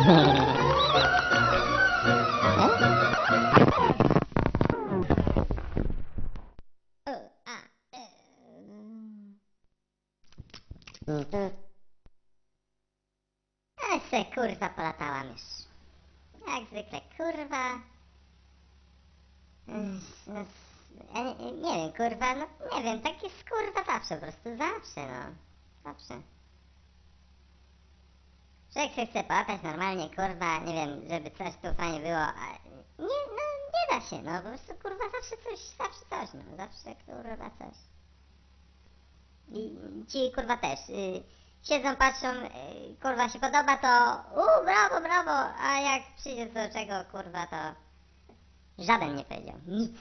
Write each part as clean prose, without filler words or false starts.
Ja se kurwa polatałam już. Jak zwykle kurwa. Ja nie wiem kurwa, no nie wiem, tak jest kurwa zawsze po prostu, zawsze no. Zawsze. Człowiek się chce połapać normalnie kurwa, nie wiem, żeby coś tu fajnie było, a nie, no nie da się, no po prostu kurwa zawsze coś, no zawsze kurwa coś. I ci kurwa też, siedzą, patrzą, kurwa się podoba to, brawo, brawo, a jak przyjdzie do czego kurwa to żaden nie powiedział, nic.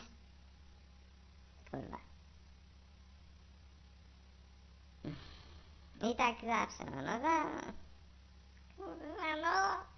Kurwa. I tak zawsze, no kurwa no.